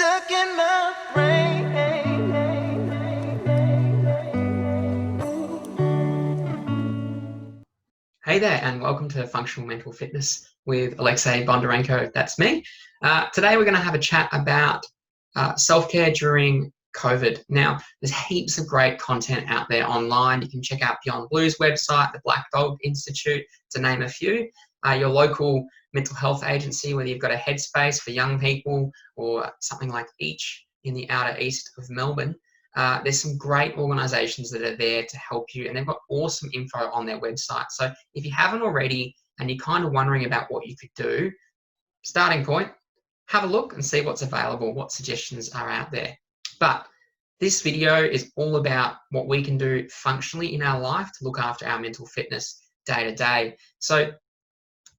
Stuck in my brain. Hey there, and welcome to Functional Mental Fitness with Alexei Bondarenko. That's me. Today we're going to have a chat about self-care during COVID. Now, there's heaps of great content out there online. You can check out Beyond Blue's website, the Black Dog Institute, to name a few. Your local mental health agency, whether you've got a Headspace for young people or something like Each in the outer east of Melbourne. There's some great organisations that are there to help you, and they've got awesome info on their website. So if you haven't already and you're kind of wondering about what you could do, starting point, have a look and see what's available, what suggestions are out there. But this video is all about what we can do functionally in our life to look after our mental fitness day to day. So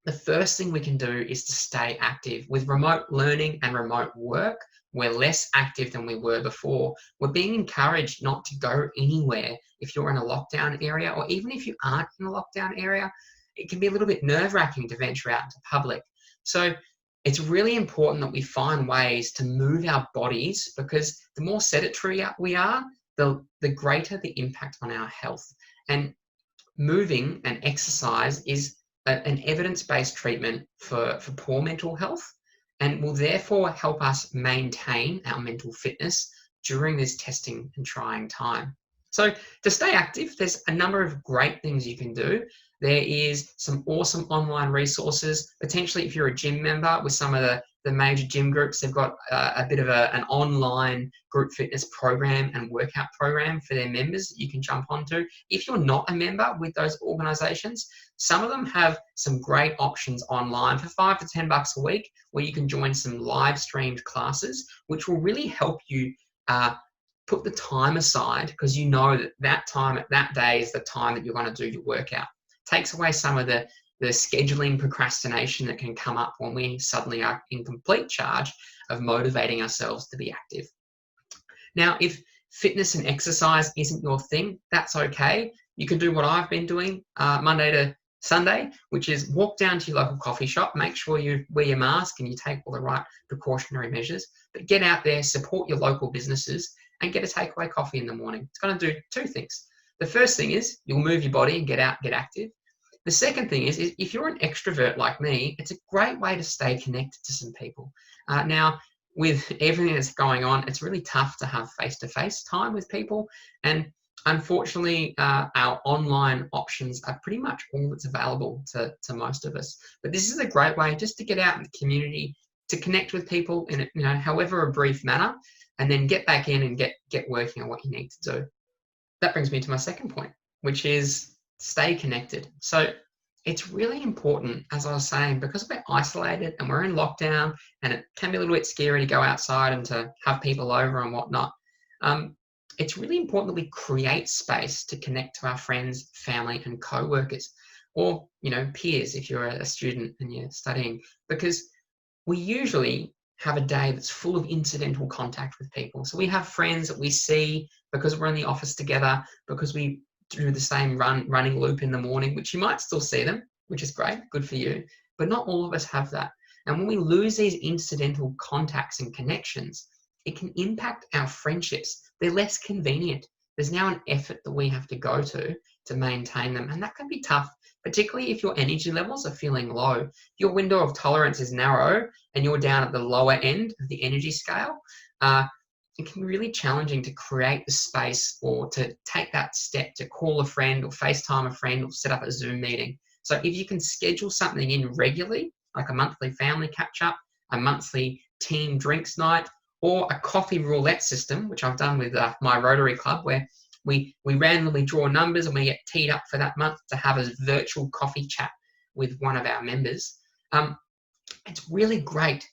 the first thing we can do is to stay active. With remote learning and remote work, we're less active than we were before. We're being encouraged not to go anywhere if you're in a lockdown area, or even if you aren't in a lockdown area, it can be a little bit nerve-wracking to venture out into public. So it's really important that we find ways to move our bodies, because the more sedentary we are, the greater the impact on our health. And moving and exercise is an evidence-based treatment for poor mental health, and will therefore help us maintain our mental fitness during this testing and trying time. So to stay active, there's a number of great things you can do. There is some awesome online resources. Potentially, if you're a gym member, with some of the major gym groups, they've got a bit of an online group fitness program and workout program for their members that you can jump onto. If you're not a member with those organizations, some of them have some great options online for $5 to $10 a week, where you can join some live streamed classes, which will really help you put the time aside, because you know that time, that day is the time that you're going to do your workout. Takes away some of the scheduling procrastination that can come up when we suddenly are in complete charge of motivating ourselves to be active. Now, if fitness and exercise isn't your thing, that's okay. You can do what I've been doing Monday to Sunday, which is walk down to your local coffee shop, make sure you wear your mask and you take all the right precautionary measures, but get out there, support your local businesses, and get a takeaway coffee in the morning. It's going to do two things. The first thing is you'll move your body and get out, get active. The second thing is if you're an extrovert like me, it's a great way to stay connected to some people. Now, with everything that's going on, it's really tough to have face-to-face time with people. And unfortunately, our online options are pretty much all that's available to most of us. But this is a great way just to get out in the community, to connect with people in however a brief manner, and then get back in and get working on what you need to do. That brings me to my second point, which is stay connected. So it's really important, as I was saying, because we're isolated and we're in lockdown, and it can be a little bit scary to go outside and to have people over and whatnot. It's really important that we create space to connect to our friends, family, and co-workers, or peers if you're a student and you're studying, because we usually have a day that's full of incidental contact with people. So we have friends that we see because we're in the office together, because we do the same running loop in the morning, which you might still see them, which is great, good for you, but not all of us have that. And when we lose these incidental contacts and connections, it can impact our friendships. They're less convenient. There's now an effort that we have to go to maintain them, and that can be tough, particularly if your energy levels are feeling low. Your window of tolerance is narrow and you're down at the lower end of the energy scale. It can be really challenging to create the space or to take that step to call a friend or FaceTime a friend or set up a Zoom meeting. So if you can schedule something in regularly, like a monthly family catch-up, a monthly team drinks night, or a coffee roulette system, which I've done with my Rotary Club, where we randomly draw numbers and we get teed up for that month to have a virtual coffee chat with one of our members. It's really great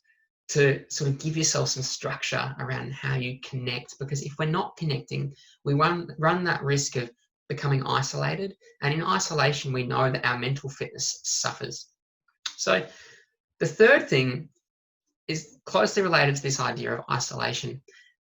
to sort of give yourself some structure around how you connect, because if we're not connecting, we run that risk of becoming isolated, and in isolation we know that our mental fitness suffers. So the third thing is closely related to this idea of isolation.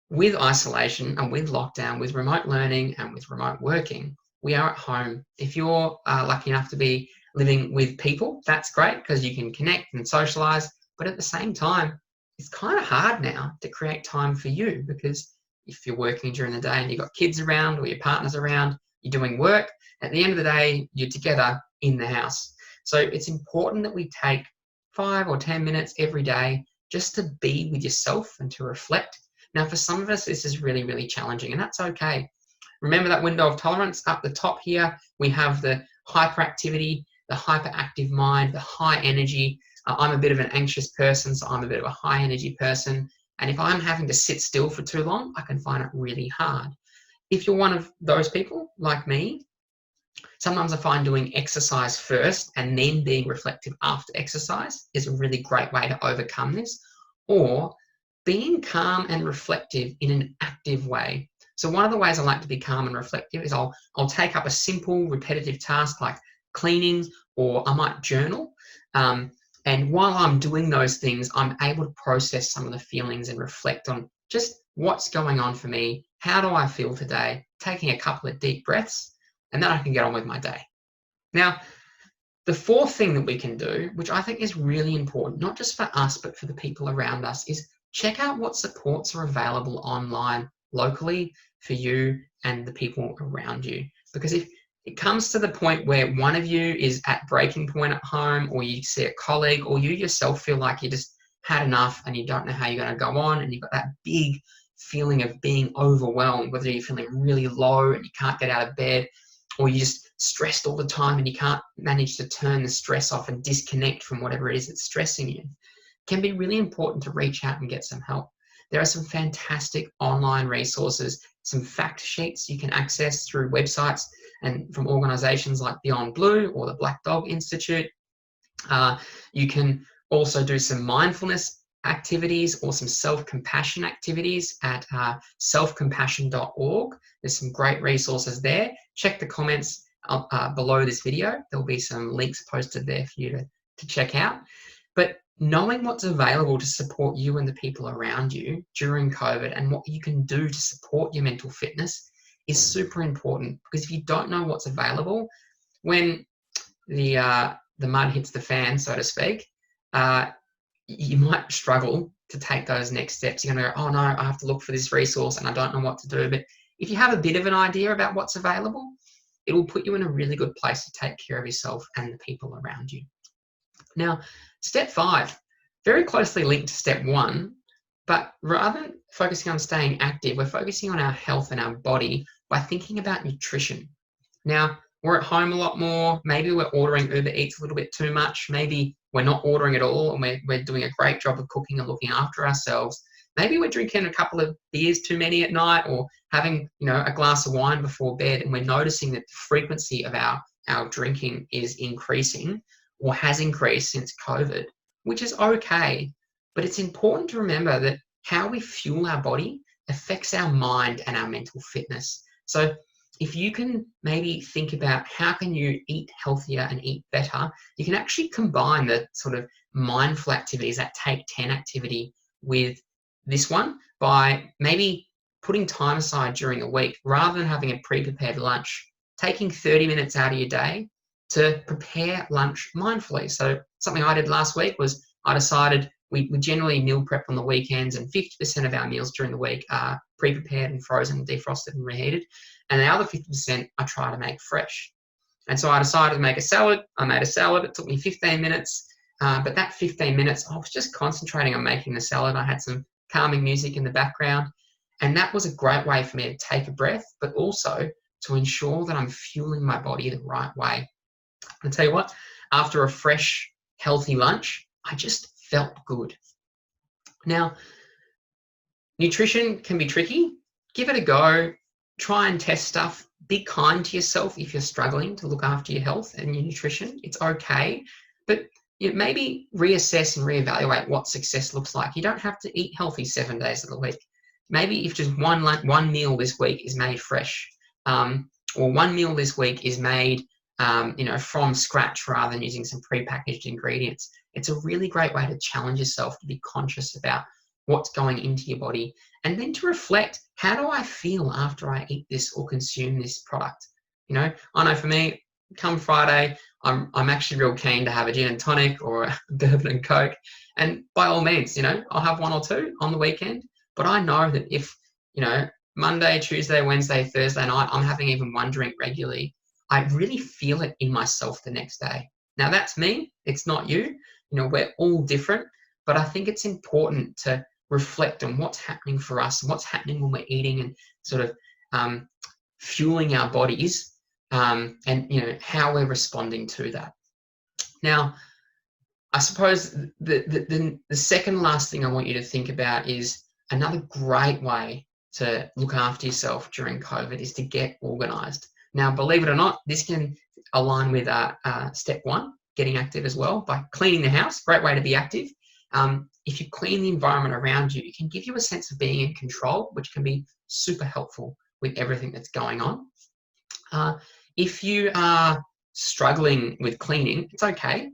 With isolation and with lockdown, with remote learning and with remote working, we are at home. If you're lucky enough to be living with people, that's great, because you can connect and socialize, but at the same time, it's kind of hard now to create time for you, because if you're working during the day and you've got kids around or your partner's around, you're doing work, at the end of the day, you're together in the house. So it's important that we take 5 or 10 minutes every day just to be with yourself and to reflect. Now, for some of us, this is really, really challenging, and that's okay. Remember that window of tolerance up the top here? We have the hyperactivity, the hyperactive mind, the high energy. I'm a bit of an anxious person, so I'm a bit of a high energy person. And if I'm having to sit still for too long, I can find it really hard. If you're one of those people like me, sometimes I find doing exercise first and then being reflective after exercise is a really great way to overcome this, or being calm and reflective in an active way. So one of the ways I like to be calm and reflective is I'll take up a simple repetitive task like cleaning, or I might journal. And while I'm doing those things, I'm able to process some of the feelings and reflect on just what's going on for me. How do I feel today? Taking a couple of deep breaths, and then I can get on with my day. Now, the fourth thing that we can do, which I think is really important, not just for us, but for the people around us, is check out what supports are available online locally for you and the people around you. Because if it comes to the point where one of you is at breaking point at home, or you see a colleague, or you yourself feel like you just had enough and you don't know how you're going to go on, and you've got that big feeling of being overwhelmed, whether you're feeling really low and you can't get out of bed, or you're just stressed all the time and you can't manage to turn the stress off and disconnect from whatever it is that's stressing you, it can be really important to reach out and get some help. There are some fantastic online resources, some fact sheets you can access through websites and from organizations like Beyond Blue or the Black Dog Institute. You can also do some mindfulness activities or some self-compassion activities at selfcompassion.org. There's some great resources there. Check the comments below this video. There'll be some links posted there for you to check out. But knowing what's available to support you and the people around you during COVID, and what you can do to support your mental fitness, is super important. Because if you don't know what's available, when the mud hits the fan, so to speak, you might struggle to take those next steps. You're going to go, oh no, I have to look for this resource and I don't know what to do. But if you have a bit of an idea about what's available, it will put you in a really good place to take care of yourself and the people around you. Now, step 5, very closely linked to step 1, but rather than focusing on staying active, we're focusing on our health and our body by thinking about nutrition. Now, we're at home a lot more. Maybe we're ordering Uber Eats a little bit too much. Maybe we're not ordering at all and we're doing a great job of cooking and looking after ourselves. Maybe we're drinking a couple of beers too many at night, or having a glass of wine before bed, and we're noticing that the frequency of our drinking is increasing or has increased since COVID, which is okay. But it's important to remember that how we fuel our body affects our mind and our mental fitness. So if you can maybe think about how can you eat healthier and eat better, you can actually combine the sort of mindful activities, that Take 10 activity, with this one by maybe putting time aside during the week, rather than having a pre-prepared lunch, taking 30 minutes out of your day to prepare lunch mindfully. So something I did last week was I decided we generally meal prep on the weekends, and 50% of our meals during the week are pre-prepared and frozen, defrosted and reheated. And the other 50% I try to make fresh. And so I decided to make a salad. I made a salad. It took me 15 minutes. But that 15 minutes, I was just concentrating on making the salad. I had some calming music in the background. And that was a great way for me to take a breath, but also to ensure that I'm fueling my body the right way. I'll tell you what, after a fresh, healthy lunch, I just felt good. Now, nutrition can be tricky. Give it a go. Try and test stuff. Be kind to yourself if you're struggling to look after your health and your nutrition. It's okay. But maybe reassess and reevaluate what success looks like. You don't have to eat healthy 7 days of the week. Maybe if just one meal this week is made fresh, or one meal this week is made from scratch rather than using some prepackaged ingredients. It's a really great way to challenge yourself, to be conscious about what's going into your body, and then to reflect, how do I feel after I eat this or consume this product? I know for me, come Friday, I'm actually real keen to have a gin and tonic or a bourbon and coke. And by all means, I'll have one or two on the weekend. But I know that if, Monday, Tuesday, Wednesday, Thursday night, I'm having even one drink regularly, I really feel it in myself the next day. Now that's me, it's not you. We're all different, but I think it's important to reflect on what's happening for us and what's happening when we're eating and sort of fueling our bodies, and how we're responding to that. Now, I suppose the second last thing I want you to think about is another great way to look after yourself during COVID is to get organized. Now, believe it or not, this can align with step one, getting active as well, by cleaning the house. Great way to be active. If you clean the environment around you, it can give you a sense of being in control, which can be super helpful with everything that's going on. If you are struggling with cleaning, it's okay.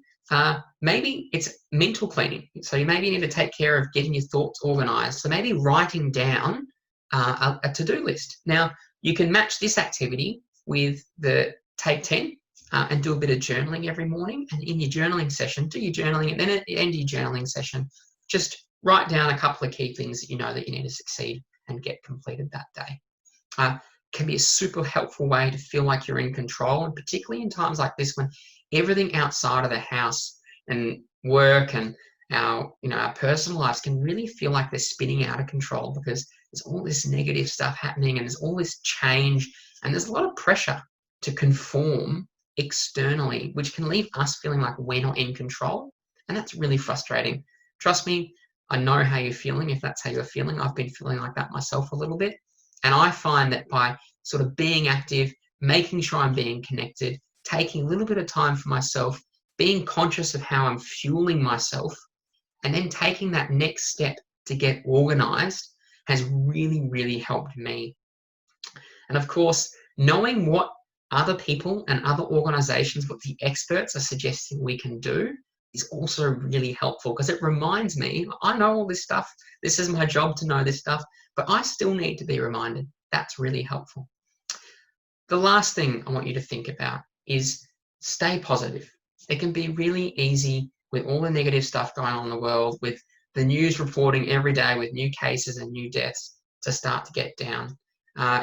Maybe it's mental cleaning. So you maybe need to take care of getting your thoughts organized. So maybe writing down a to-do list. Now, you can match this activity with the Take 10 and do a bit of journaling every morning. And in your journaling session, do your journaling, and then at the end of your journaling session, just write down a couple of key things that you know that you need to succeed and get completed that day. Can be a super helpful way to feel like you're in control, and particularly in times like this when everything outside of the house and work and our personal lives can really feel like they're spinning out of control because there's all this negative stuff happening and there's all this change and there's a lot of pressure to conform externally, which can leave us feeling like we're not in control. And that's really frustrating. Trust me, I know how you're feeling if that's how you're feeling. I've been feeling like that myself a little bit. And I find that by sort of being active, making sure I'm being connected, taking a little bit of time for myself, being conscious of how I'm fueling myself, and then taking that next step to get organized has really, really helped me. And of course, knowing what other people and other organizations, what the experts are suggesting we can do is also really helpful because it reminds me, I know all this stuff. This is my job to know this stuff, but I still need to be reminded. That's really helpful. The last thing I want you to think about is stay positive. It can be really easy with all the negative stuff going on in the world, with the news reporting every day with new cases and new deaths, to start to get down.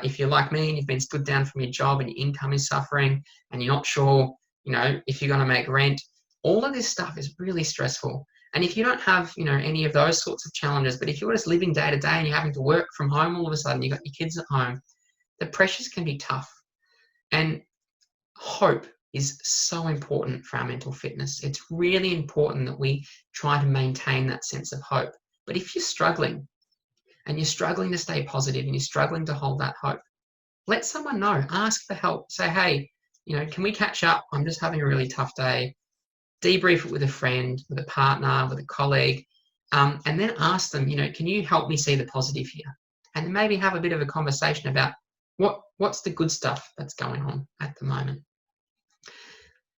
If you're like me and you've been stood down from your job and your income is suffering and you're not sure, if you're going to make rent, all of this stuff is really stressful. And if you don't have, any of those sorts of challenges, but if you're just living day to day and you're having to work from home all of a sudden, you've got your kids at home, the pressures can be tough. And hope is so important for our mental fitness. It's really important that we try to maintain that sense of hope. But if you're struggling and you're struggling to stay positive and you're struggling to hold that hope, let someone know. Ask for help. Say, hey, can we catch up? I'm just having a really tough day. Debrief it with a friend, with a partner, with a colleague, and then ask them, can you help me see the positive here? And then maybe have a bit of a conversation about what's the good stuff that's going on at the moment.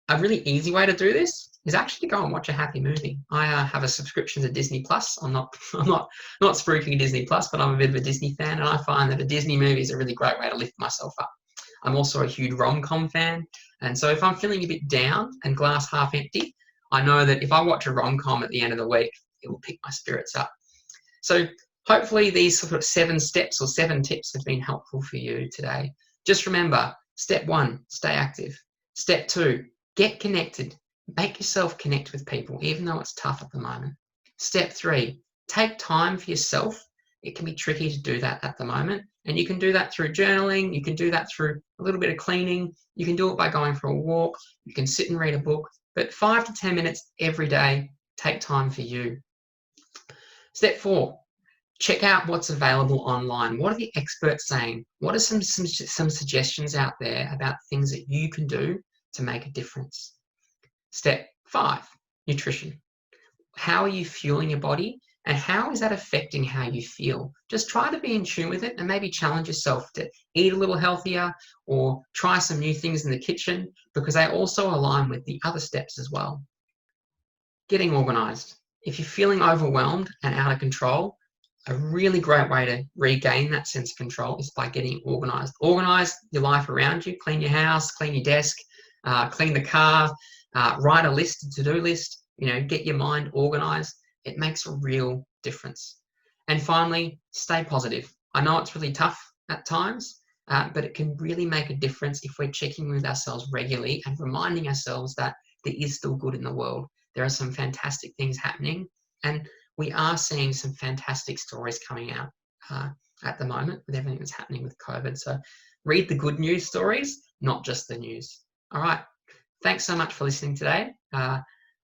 A really easy way to do this is actually to go and watch a happy movie. I have a subscription to Disney Plus. I'm not spruiking Disney Plus, but I'm a bit of a Disney fan, and I find that a Disney movie is a really great way to lift myself up. I'm also a huge rom-com fan, and so if I'm feeling a bit down and glass half empty, I know that if I watch a rom-com at the end of the week, it will pick my spirits up. So hopefully these sort of 7 steps or 7 tips have been helpful for you today. Just remember, step 1, stay active. Step 2, get connected. Make yourself connect with people, even though it's tough at the moment. Step 3, take time for yourself. It can be tricky to do that at the moment. And you can do that through journaling. You can do that through a little bit of cleaning. You can do it by going for a walk. You can sit and read a book. But 5 to 10 minutes every day, take time for you. Step 4, check out what's available online. What are the experts saying? What are some suggestions out there about things that you can do to make a difference? Step 5, nutrition. How are you fueling your body and how is that affecting how you feel? Just try to be in tune with it and maybe challenge yourself to eat a little healthier or try some new things in the kitchen because they also align with the other steps as well. Getting organized. If you're feeling overwhelmed and out of control, a really great way to regain that sense of control is by getting organized. Organize your life around you, clean your house, clean your desk, clean the car, write a list, a to-do list, get your mind organized. It makes a real difference. And finally, stay positive. I know it's really tough at times, but it can really make a difference if we're checking with ourselves regularly and reminding ourselves that there is still good in the world. There are some fantastic things happening, and we are seeing some fantastic stories coming out at the moment with everything that's happening with COVID. So read the good news stories, not just the news. All right. Thanks so much for listening today.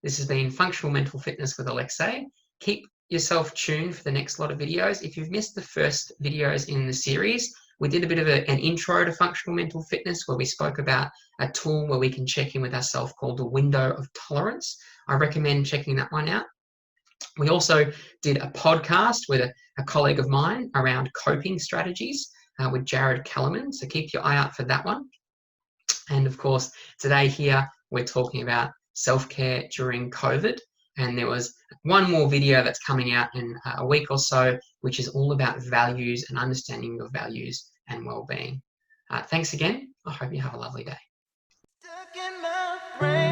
This has been Functional Mental Fitness with Alexei. Keep yourself tuned for the next lot of videos. If you've missed the first videos in the series, we did a bit of an intro to functional mental fitness where we spoke about a tool where we can check in with ourselves called the window of tolerance. I recommend checking that one out. We also did a podcast with a colleague of mine around coping strategies with Jared Kellerman. So keep your eye out for that one. And of course, today here, we're talking about self-care during COVID. And there was one more video that's coming out in a week or so, which is all about values and understanding your values and well-being. Thanks again. I hope you have a lovely day. Stuck in my brain.